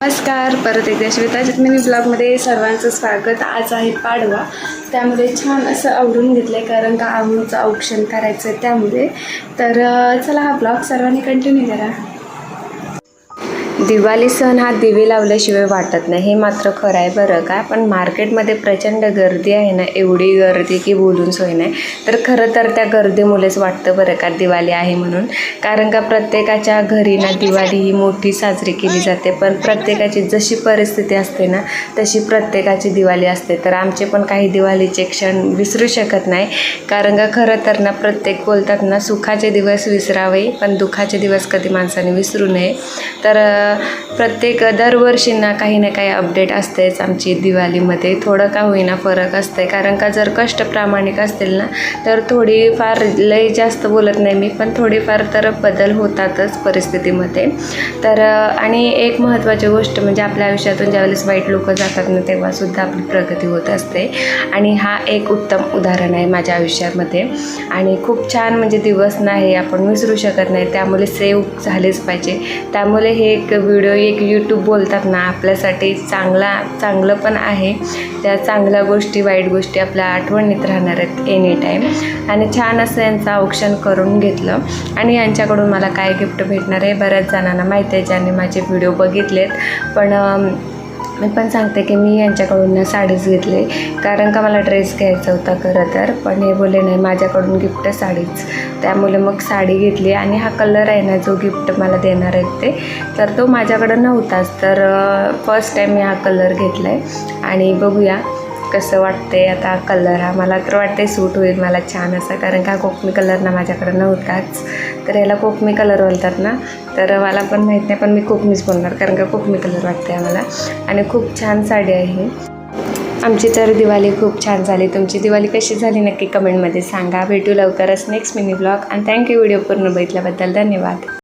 नमस्कार, परत एकदा श्वेताच्या मिनी ब्लॉगमध्ये सर्वांचं स्वागत। आज आहे पाडवा, त्यामुळे छान असं आवरून घेतलं आहे कारण का आमचं औक्षण करायचं आहे त्यामुळे। तर चला हा ब्लॉग सर्वांनी कंटिन्यू करा। दिवाळी सण हा दिवे लावल्याशिवाय वाटत नाही, हे मात्र खरं आहे बरं का। पण मार्केटमध्ये प्रचंड गर्दी आहे ना, एवढी गर्दी की बोलून सोय नाही। तर खरं तर त्या गर्दीमुळेच वाटतं बरं का दिवाळी आहे म्हणून, कारण का प्रत्येकाच्या घरी ना दिवाळी ही मोठी साजरी केली जाते, पण प्रत्येकाची जशी परिस्थिती असते ना तशी प्रत्येकाची दिवाळी असते। तर आमचे पण काही दिवाळीचे क्षण विसरू शकत नाही, कारण का खरं तर ना प्रत्येक बोलतात ना सुखाचे दिवस विसरावे पण दुःखाचे दिवस कधी माणसाने विसरू नये। तर प्रत्येक दरवर्षींना काही ना काही अपडेट असतेच आमची दिवाळीमध्ये, थोडं का होईना फरक असते, कारण का जर कष्ट प्रामाणिक असतील ना तर थोडीफार लय जास्त बोलत नाही मी, पण थोडीफार तर बदल होतातच परिस्थितीमध्ये। तर आणि एक महत्त्वाची गोष्ट म्हणजे आपल्या आयुष्यातून ज्यावेळेस वाईट लोक जातात ना तेव्हासुद्धा आपली प्रगती होत असते, आणि हा एक उत्तम उदाहरण आहे माझ्या आयुष्यामध्ये। आणि खूप छान म्हणजे दिवस नाही आपण विसरू शकत नाही, त्यामुळे सेव्ह झालेच पाहिजे। त्यामुळे हे एक व्हिडिओ एक यूट्यूब बोलतात ना आपल्यासाठी चांगलं पण आहे, त्या चांगल्या गोष्टी वाईट गोष्टी आपल्या आठवणीत राहणार आहेत एनी टाईम। आणि छान असं यांचं औक्षण करून घेतलं, आणि यांच्याकडून मला काय गिफ्ट भेटणार आहे बऱ्याच जणांना माहिती आहे ज्यांनी माझे व्हिडिओ बघितलेत। पण मी पण सांगते की मी यांच्याकडून ना साडीच घेतली, कारण का मला ड्रेस घ्यायचा होता खरं तर, पण हे बोलले नाही माझ्याकडून गिफ्ट साडीच, त्यामुळे मग साडी घेतली। आणि हा कलर आहे ना जो गिफ्ट मला देणार आहेत ते, तर तो माझ्याकडं नव्हताच, तर फर्स्ट टाईम मी हा कलर घेतला आहे आणि बघूया कसं वाटते आता। कलर हा मला तर वाटते सूट होईल मला छान असा, कारण का कोकमी कलर ना माझ्याकडं नव्हताच, तर याला कोकमी कलर बोलतात ना, तर मला पण माहीत नाही पण मी कोकमीच बोलणार कारण का कोकमी कलर वाटते आम्हाला। आणि खूप छान साडी आहे आमची। तर दिवाळी खूप छान झाली, तुमची दिवाळी कशी झाली नक्की कमेंटमध्ये सांगा। भेटू लवकरच नेक्स्ट मिनी ब्लॉग, आणि थँक्यू व्हिडिओ पूर्ण बघितल्याबद्दल, धन्यवाद।